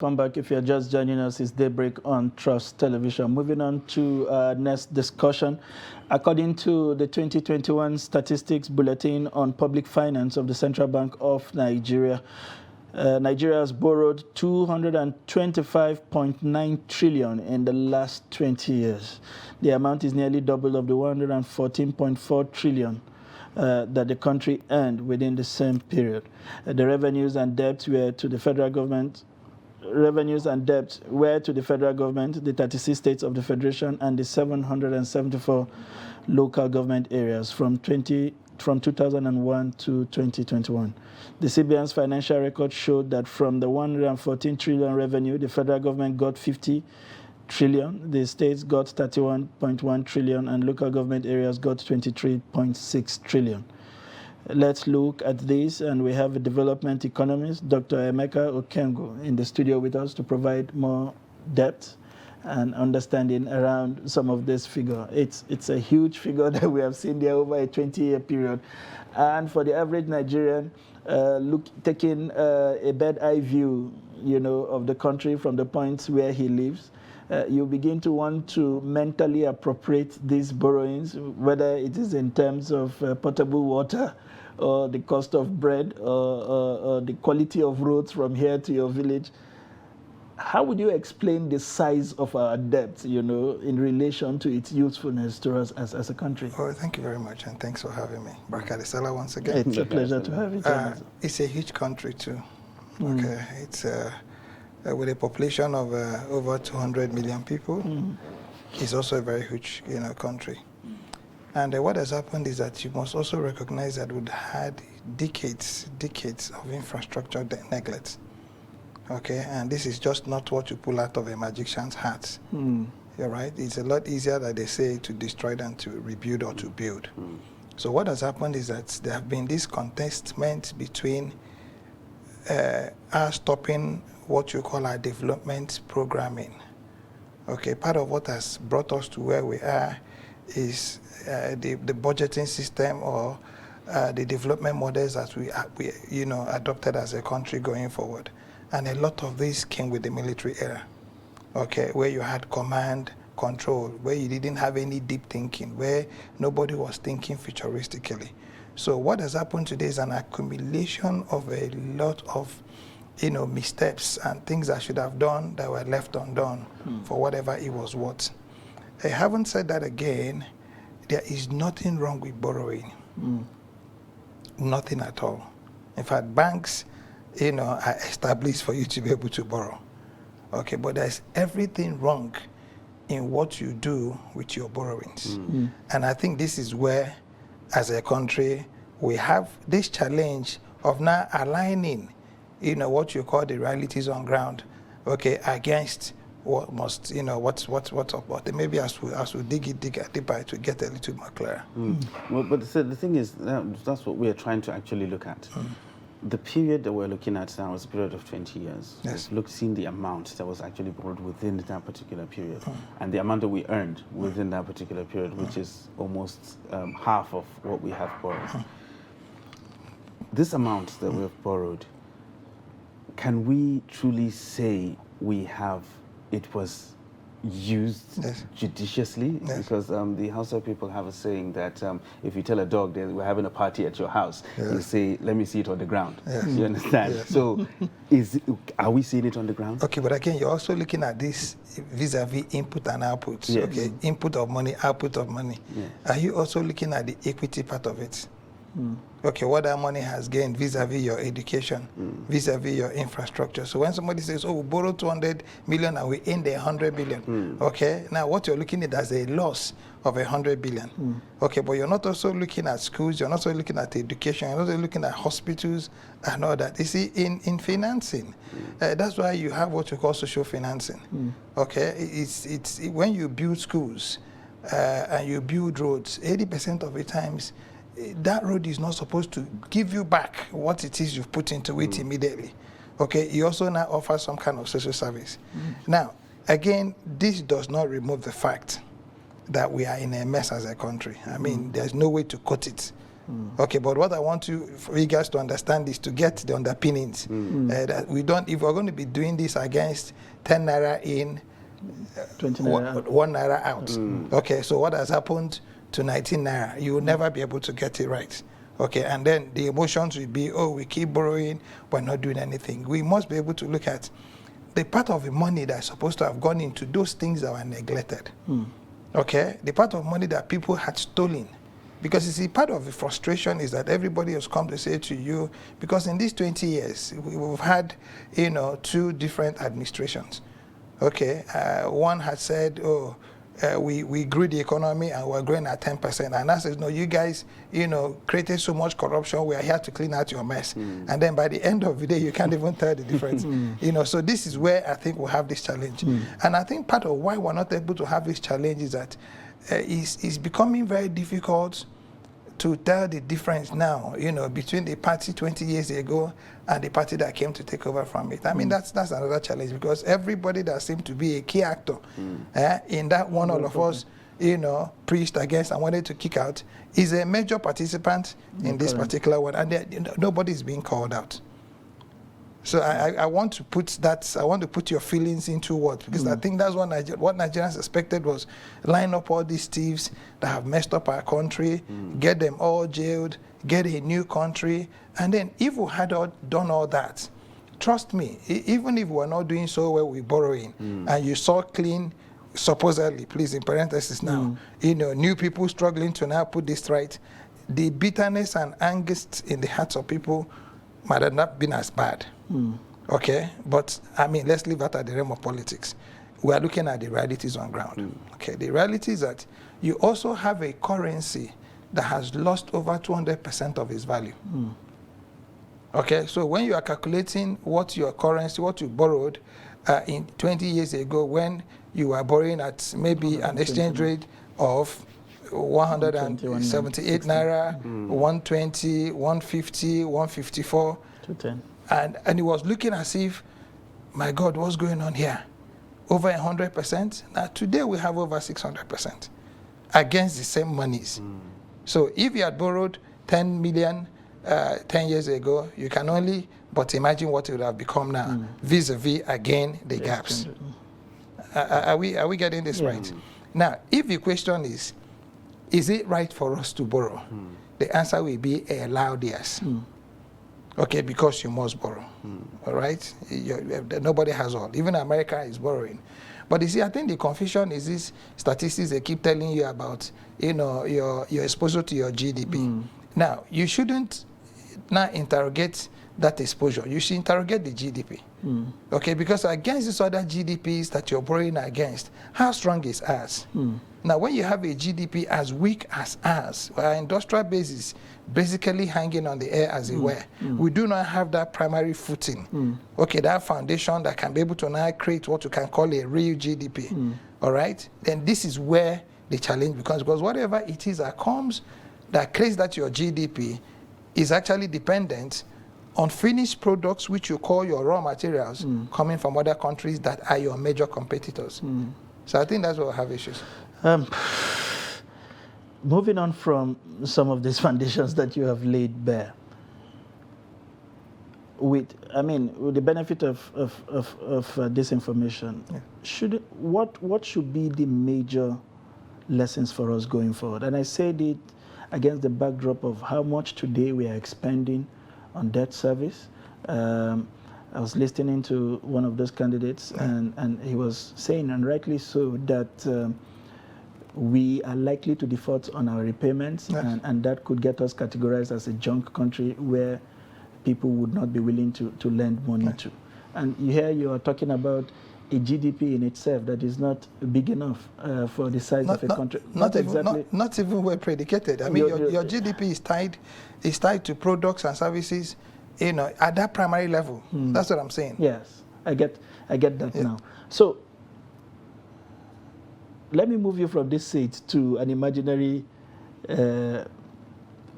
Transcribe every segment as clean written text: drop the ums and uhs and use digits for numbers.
Come back if you're just joining us. It's Daybreak on Trust Television. Moving on to next discussion. According to the 2021 Statistics Bulletin on Public Finance of the Central Bank of Nigeria, Nigeria has borrowed 225.9 trillion in the last 20 years. The amount is nearly double of the 114.4 trillion that the country earned within the same period. The revenues and debts were to the federal government. Revenues and debts were to the federal government, the 36 states of the federation, and the 774 local government areas from 2001 to 2021. The CBN's financial record showed that from the 114 trillion revenue, the federal government got 50 trillion, the states got 31.1 trillion, and local government areas got 23.6 trillion. Let's look at this, and we have a development economist, Dr. Emeka Okengo, in the studio with us to provide more depth and understanding around some of this figure. It's a huge figure that we have seen there over a 20-year period. And for the average Nigerian, taking a bird-eye view, of the country from the points where he lives, you begin to want to mentally appropriate these borrowings, whether it is in terms of potable water, or the cost of bread, or the quality of roads from here to your village. How would you explain the size of our debt, in relation to its usefulness to us as a country? Well, thank you very much, and thanks for having me. Barkadisela once again. It's a pleasure to have you. It's a huge country too. Okay, it's with a population of over 200 million people. It's also a very huge, country. And what has happened is that you must also recognize that we've had decades of infrastructure neglect. Okay, and this is just not what you pull out of a magician's hat. You're right. It's a lot easier, that they say, to destroy than to rebuild or to build. So what has happened is that there have been this contestment between us stopping what you call our development programming. Okay, part of what has brought us to where we are is the budgeting system, or the development models that we adopted as a country going forward. And a lot of this came with the military era, okay, where you had command, control, where you didn't have any deep thinking, where nobody was thinking futuristically. So what has happened today is an accumulation of a lot of missteps and things that should have done that were left undone for whatever it was worth. I haven't said that again. There is nothing wrong with borrowing. Nothing at all. In fact, banks, are established for you to be able to borrow. Okay, but there's everything wrong in what you do with your borrowings. And I think this is where, as a country, we have this challenge of now aligning, what you call the realities on ground, okay, against what must, what's up. But maybe as we dig it deeper, it will get a little more clear. Well, but the thing is, that's what we are trying to actually look at. The period that we're looking at now is a period of 20 years. Yes. We've seen the amount that was actually borrowed within that particular period, and the amount that we earned within that particular period, which is almost half of what we have borrowed. This amount that we have borrowed, can we truly say it was used judiciously? Because the Hausa people have a saying that if you tell a dog that we're having a party at your house, you say, let me see it on the ground. You understand? So are we seeing it on the ground? Okay, but again, you're also looking at this vis-a-vis input and output. Okay, input of money, output of money. Are you also looking at the equity part of it? Okay, what that money has gained vis-a-vis your education, vis-a-vis your infrastructure. So when somebody says, we borrowed 200 million and we end 100 billion, okay, now what you're looking at as a loss of 100 billion. Okay, but you're not also looking at schools, you're not also looking at education, you're not also looking at hospitals and all that. You see, in financing, that's why you have what you call social financing. Okay, it's when you build schools and you build roads, 80% of the times, that road is not supposed to give you back what it is you've put into it immediately. Okay, you also now offer some kind of social service. Now, again, this does not remove the fact that we are in a mess as a country. I mean, there's no way to cut it. Okay, but what I want for you guys to understand is to get the underpinnings. That we don't, if we're going to be doing this against 10 naira in, 20 naira. 1 naira out. Okay, so what has happened to 19 naira? You will never be able to get it right. Okay, and then the emotions will be, oh, we keep borrowing, we're not doing anything. We must be able to look at the part of the money that's supposed to have gone into those things that were neglected. Okay, the part of money that people had stolen. Because you see, part of the frustration is that everybody has come to say to you, because in these 20 years, we've had, 2 different administrations. Okay, one had said, oh, we grew the economy and we're growing at 10%. And I says, no, you guys, created so much corruption, we are here to clean out your mess. And then by the end of the day, you can't even tell the difference. So this is where I think we'll have this challenge. And I think part of why we're not able to have this challenge is that it's becoming very difficult to tell the difference now, between the party 20 years ago and the party that came to take over from it. I mean, that's another challenge, because everybody that seemed to be a key actor in that one all of us, preached against and wanted to kick out, is a major participant in this particular one, and nobody's being called out. So I want to put your feelings into words, because I think that's what Nigerians expected was line up all these thieves that have messed up our country, get them all jailed, get a new country, and then if we had done all that, trust me, even if we're not doing so well with borrowing, and you saw clean, supposedly, please in parentheses now, new people struggling to now put this right, the bitterness and angst in the hearts of people might have not been as bad. Okay, but I mean, let's leave that at the realm of politics. We are looking at the realities on ground. Okay, the reality is that you also have a currency that has lost over 200% of its value. Okay, so when you are calculating what your currency, what you borrowed in 20 years ago, when you were borrowing at maybe an exchange rate of 178 naira, 120, 150, 154, 210. and it was looking as if, my God, what's going on here? Over 100%. Now today we have over 600% against the same monies. So if you had borrowed 10 million 10 years ago, you can only but imagine what it would have become now, vis-a-vis again the gaps. Are we getting this right? Now, if the question is it right for us to borrow? The answer will be a loud yes. Okay, because you must borrow. All right? Nobody has all. Even America is borrowing. But you see, I think the confusion is these statistics they keep telling you about, your exposure to your GDP. Now, you shouldn't now interrogate that exposure. You should interrogate the GDP. Okay, because against these other GDPs that you're borrowing against, how strong is ours? Now, when you have a GDP as weak as ours, our industrial base is basically hanging on the air, as it were, we do not have that primary footing, okay, that foundation that can be able to now create what you can call a real GDP, all right? Then this is where the challenge becomes, because whatever it is that comes, that creates that your GDP is actually dependent on finished products, which you call your raw materials, coming from other countries that are your major competitors. So I think that's where we have issues. Moving on from some of these foundations that you have laid bare, with the benefit of this information, what should be the major lessons for us going forward? And I said it against the backdrop of how much today we are expending on debt service. I was listening to one of those candidates, and he was saying, and rightly so, that we are likely to default on our repayments, and that could get us categorized as a junk country where people would not be willing to lend money to. And here you are talking about a GDP in itself that is not big enough for the size of a country. Not even well predicated. I mean, your GDP is tied to products and services, at that primary level. That's what I'm saying. Yes, I get that now. So let me move you from this seat to an imaginary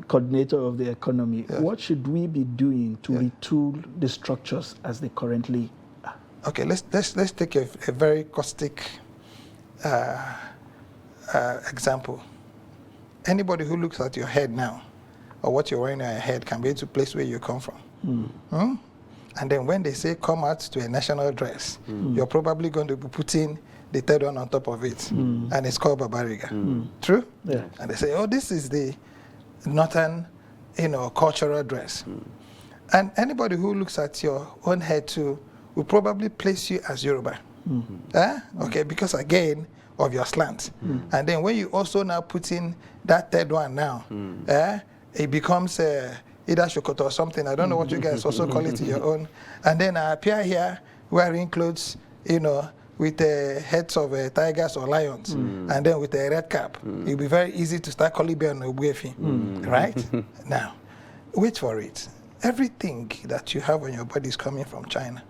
coordinator of the economy. What should we be doing to retool the structures as they currently are? Okay, let's take a very caustic example. Anybody who looks at your head now or what you're wearing on your head can be able to place where you come from. Hmm? And then when they say come out to a national dress, you're probably going to be putting the third one on top of it, and it's called Babariga. True? Yeah. And they say, oh, this is the northern, cultural dress. And anybody who looks at your own head too will probably place you as Yoruba. Okay, because again of your slant. And then when you also now put in that third one now, it becomes either Shokoto or something. I don't know what you guys also call it in your own. And then I appear here wearing clothes, with the heads of tigers or lions, and then with a red cap. It'll be very easy to start calling me on Ogbuefi, right? Now, wait for it. Everything that you have on your body is coming from China.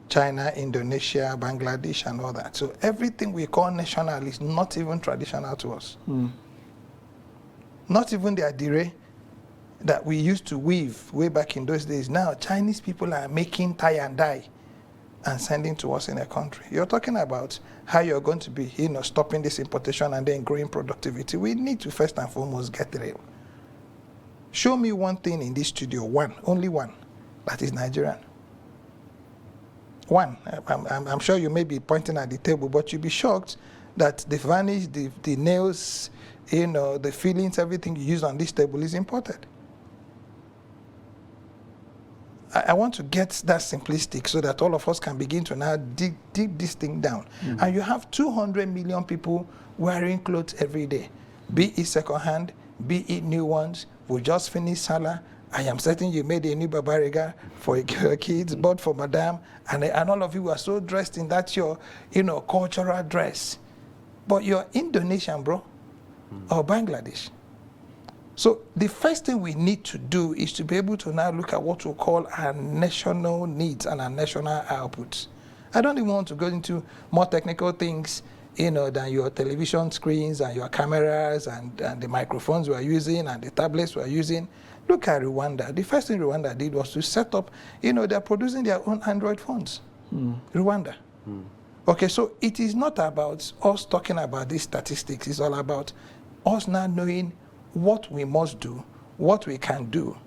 China, Indonesia, Bangladesh, and all that. So everything we call national is not even traditional to us. Not even the adire that we used to weave way back in those days. Now, Chinese people are making tie and dye and sending to us in a country. You're talking about how you're going to be, stopping this importation and then growing productivity. We need to first and foremost get real. Show me one thing in this studio, only one, that is Nigerian. One. I'm sure you may be pointing at the table, but you'll be shocked that the varnish, the nails, the fillings, everything you use on this table is imported. I want to get that simplistic so that all of us can begin to now dig this thing down. And you have 200 million people wearing clothes every day, be it secondhand, be it new ones. We just finished Salah. I am certain you made a new Babariga for your kids, bought for Madame, and all of you are so dressed in that your, cultural dress. But you're Indonesian, bro, or Bangladesh. So the first thing we need to do is to be able to now look at what we call our national needs and our national outputs. I don't even want to go into more technical things, than your television screens and your cameras and the microphones we are using and the tablets we are using. Look at Rwanda. The first thing Rwanda did was to set up, they're producing their own Android phones. Rwanda. Okay, so it is not about us talking about these statistics. It's all about us now knowing what we must do, what we can do,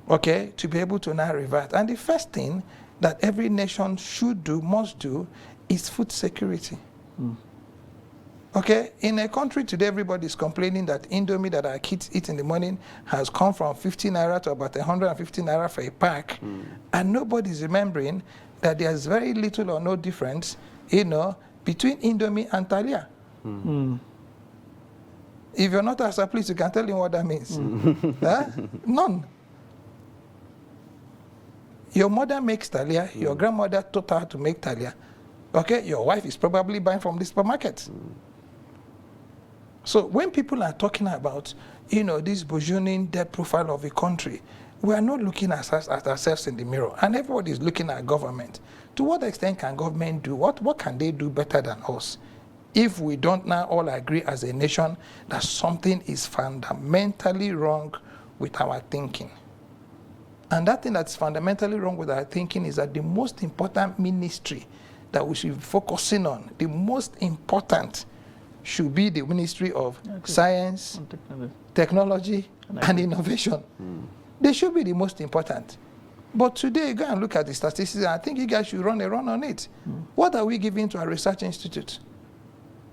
okay, to be able to now revert. And the first thing that every nation should do, must do, is food security. Okay, in a country today, everybody is complaining that Indomie that our kids eat in the morning has come from 50 naira to about 150 naira for a pack. And nobody's remembering that there's very little or no difference, between Indomie and Thalia. If you're not as a police, you can tell him what that means. None. Your mother makes Thalia, your grandmother taught her to make Thalia. Okay, your wife is probably buying from the supermarket. So when people are talking about, this burgeoning debt profile of a country, we are not looking at ourselves in the mirror, and everybody is looking at government. To what extent can government do? What can they do better than us? If we don't now all agree as a nation that something is fundamentally wrong with our thinking. And that thing that's fundamentally wrong with our thinking is that the most important ministry that we should be focusing on, the most important, should be the Ministry of Science, Technology, and Innovation. They should be the most important. But today, go and look at the statistics, and I think you guys should run a run on it. What are we giving to our research institute?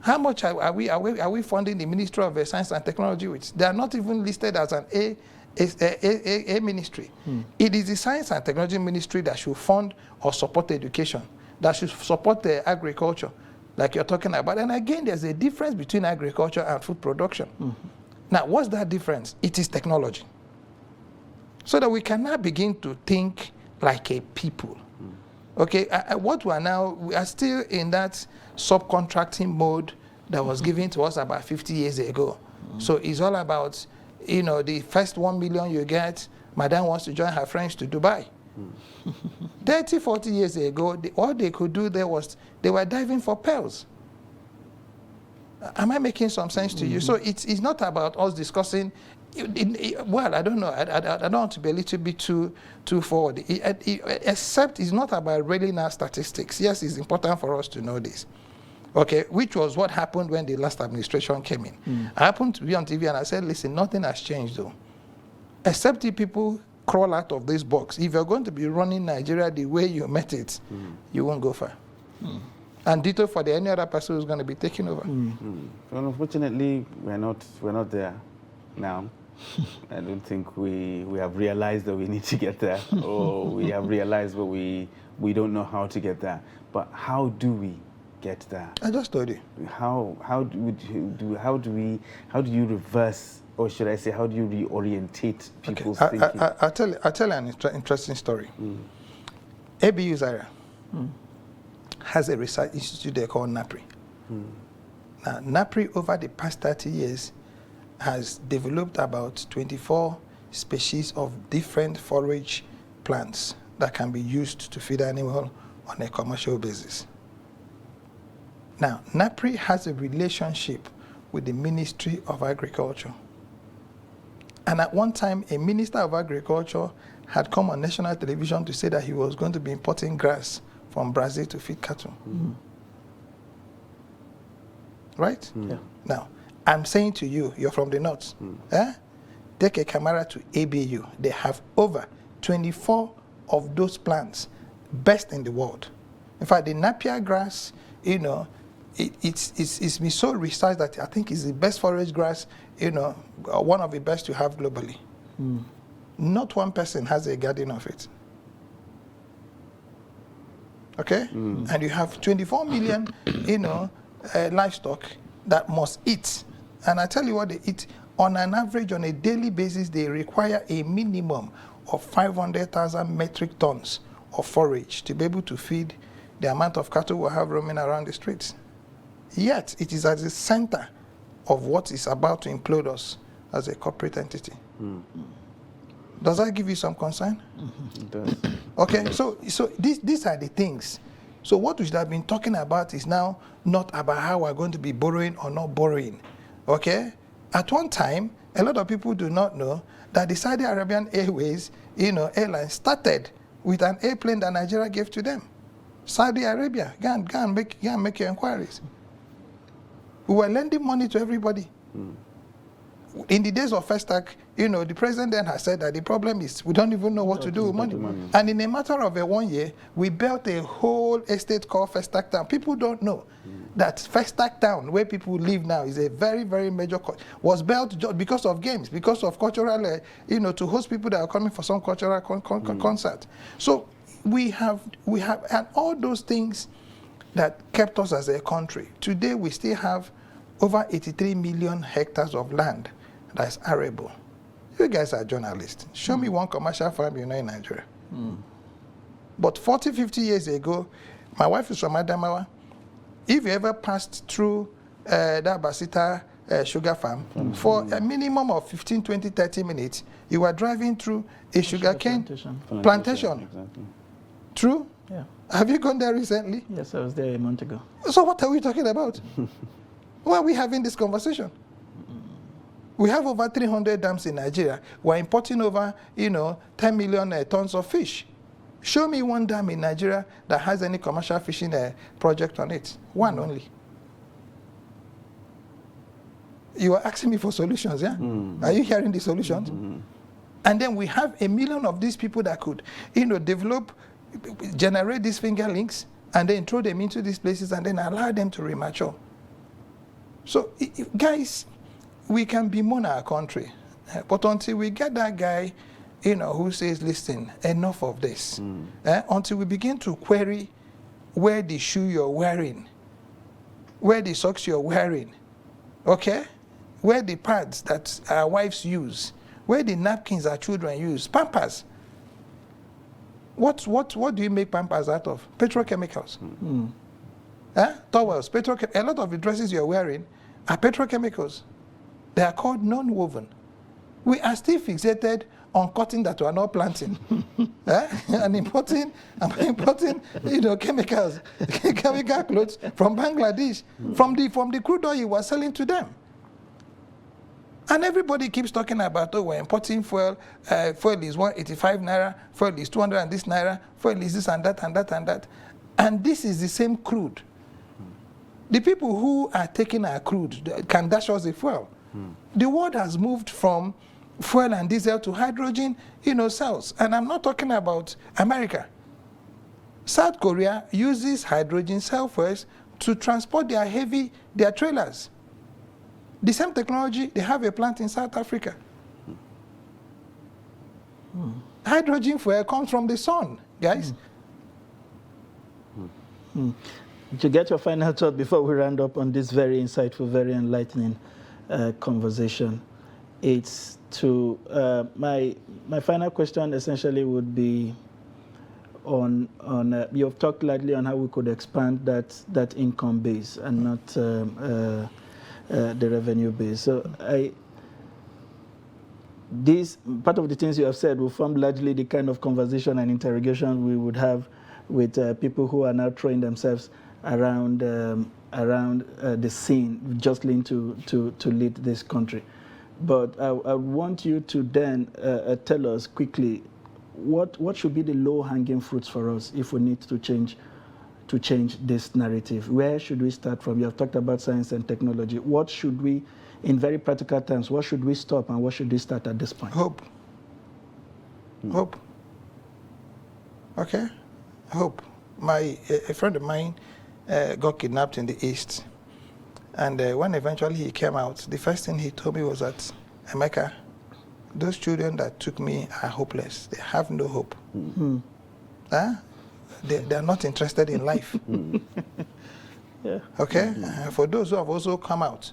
How much are we funding the Ministry of Science and Technology with? They are not even listed as an A ministry. It is the Science and Technology Ministry that should fund or support education, that should support the agriculture, like you're talking about. And again, there's a difference between agriculture and food production. Now, what's that difference? It is technology. So that we can now begin to think like a people. Okay, we are still in that subcontracting mode that was given to us about 50 years ago. So it's all about, the first 1 million you get, Madam wants to join her friends to Dubai. 30, 40 years ago, all they could do there was, they were diving for pearls. Am I making some sense to you? So it's not about us discussing, well, I don't know. I don't want to be a little bit too forward. Except it's not about really now statistics. Yes, it's important for us to know this. okay, which was what happened when the last administration came in. I happened to be on TV and I said, listen, nothing has changed though. Except if people crawl out of this box. If you're going to be running Nigeria the way you met it, you won't go far. And ditto for any other person who's going to be taking over. Well, unfortunately, we're not there now. I don't think we have realized that we need to get there, or we have realized that we don't know how to get there. But how do we get there? I just told you. How do you reverse, or should I say, how do you reorientate people's thinking? I'll tell you an interesting story. ABU Zaria has a research institute there called NAPRI. Now, NAPRI over the past 30 years has developed about 24 species of different forage plants that can be used to feed animal on a commercial basis. Now, NAPRI has a relationship with the Ministry of Agriculture. And at one time, a Minister of Agriculture had come on national television to say that he was going to be importing grass from Brazil to feed cattle. Right? Yeah. Now, I'm saying to you, you're from the north. Take a camera to ABU. They have over 24 of those plants, best in the world. In fact, the Napier grass, it's been so researched that I think it's the best forage grass, one of the best you have globally. Not one person has a garden of it. Okay? And you have 24 million, livestock that must eat. And I tell you what they eat. On an average, on a daily basis, they require a minimum of 500,000 metric tons of forage to be able to feed the amount of cattle we have roaming around the streets. Yet, it is at the center of what is about to implode us as a corporate entity. Does that give you some concern? It does. Okay, so these are the things. So what we should have been talking about is now not about how we're going to be borrowing or not borrowing. Okay? At one time, a lot of people do not know that the Saudi Arabian Airways, airline started with an airplane that Nigeria gave to them. Saudi Arabia, go and make your inquiries. We were lending money to everybody. In the days of Festac, the president then has said that the problem is we don't even know what to do with money. And in a matter of 1 year, we built a whole estate called Festac Town. People don't know that Festac Town, where people live now, is a very, very major, was built just because of games, because of cultural, to host people that are coming for some cultural concert. So we have, and all those things that kept us as a country. Today, we still have over 83 million hectares of land that's arable. You guys are journalists. Show me one commercial farm in Nigeria. But 40, 50 years ago, my wife is from Adamawa. If you ever passed through that Basita sugar farm, for a minimum of 15, 20, 30 minutes, you were driving through a sugarcane plantation. Exactly. True? Yeah. Have you gone there recently? Yes, I was there a month ago. So what are we talking about? Why are we having this conversation? We have over 300 dams in Nigeria. We're importing over, 10 million tons of fish. Show me one dam in Nigeria that has any commercial fishing project on it. One only. You are asking me for solutions, yeah? Are you hearing the solutions? And then we have 1 million of these people that could, develop, generate these finger links, and then throw them into these places and then allow them to remature. So, guys, we can bemoan our country, but until we get that guy, who says, listen, enough of this, until we begin to query where the shoe you're wearing, where the socks you're wearing, okay, where the pads that our wives use, where the napkins our children use, Pampers. What do you make Pampers out of? Petrochemicals. Towels, a lot of the dresses you're wearing are petrochemicals. They are called non-woven. We are still fixated on cotton that we are not planting, and importing, chemicals, chemical clothes from Bangladesh, from the crude oil you were selling to them. And everybody keeps talking about, we're importing fuel. Fuel is 185 naira. Fuel is 200 and this naira. Fuel is this and that and that and that. And this is the same crude The people who are taking our crude can dash us the fuel. The world has moved from fuel and diesel to hydrogen, cells. And I'm not talking about America. South Korea uses hydrogen cell fuels to transport their trailers. The same technology, they have a plant in South Africa. Hydrogen fuel comes from the sun, guys. To get your final thought before we round up on this very insightful, very enlightening conversation, it's to my final question essentially would be on you've talked lightly on how we could expand that income base and not the revenue base. So this part of the things you have said will form largely the kind of conversation and interrogation we would have with people who are now throwing themselves around the scene, jostling to lead this country. But I want you to then tell us quickly what should be the low-hanging fruits for us if we need to change this narrative. Where should we start from? You have talked about science and technology. What should we, in very practical terms, what should we stop and what should we start at this point? Hope. Hope. Okay? Hope. A friend of mine got kidnapped in the East. And when eventually he came out, the first thing he told me was that, Emeka, those children that took me are hopeless. They have no hope. They are not interested in life. Yeah. Okay? For those who have also come out,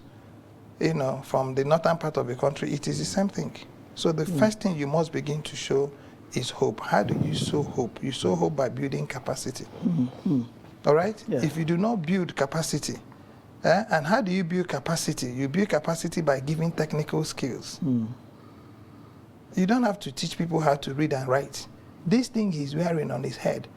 from the northern part of the country, it is the same thing. So the first thing you must begin to show is hope. How do you sow hope? You sow hope by building capacity. All right? Yeah. If you do not build capacity, and how do you build capacity? You build capacity by giving technical skills. You don't have to teach people how to read and write. This thing he's wearing on his head,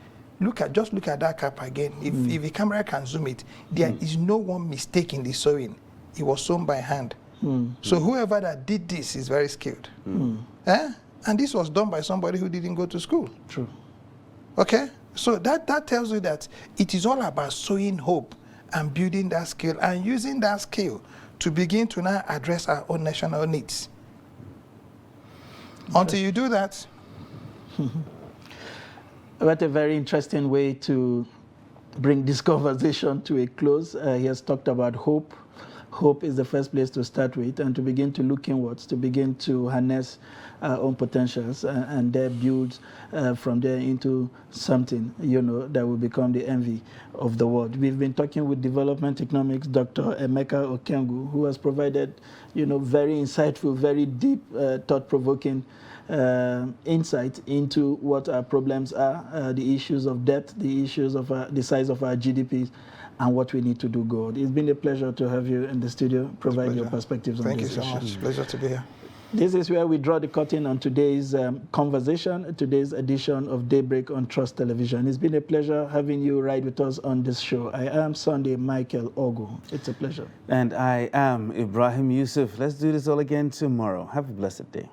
just look at that cap again. If the camera can zoom it, there is no one mistake in the sewing. It was sewn by hand. So whoever that did this is very skilled. And this was done by somebody who didn't go to school. True. Okay? So that tells you that it is all about sowing hope and building that skill and using that skill to begin to now address our own national needs. Until you do that. What a very interesting way to bring this conversation to a close. He has talked about hope. Hope is the first place to start with, and to begin to look inwards, to begin to harness our own potentials and then build from there into something, that will become the envy of the world. We've been talking with development economics Dr. Emeka Okengu, who has provided, very insightful, very deep, thought-provoking insight into what our problems are, the issues of debt, the issues of the size of our GDPs, and what we need to do good. It's been a pleasure to have you in the studio, provide your perspectives on this issue. Thank you so much. Pleasure to be here. This is where we draw the curtain on today's conversation, today's edition of Daybreak on Trust Television. It's been a pleasure having you ride with us on this show. I am Sunday Michael Ogu. It's a pleasure. And I am Ibrahim Yusuf. Let's do this all again tomorrow. Have a blessed day.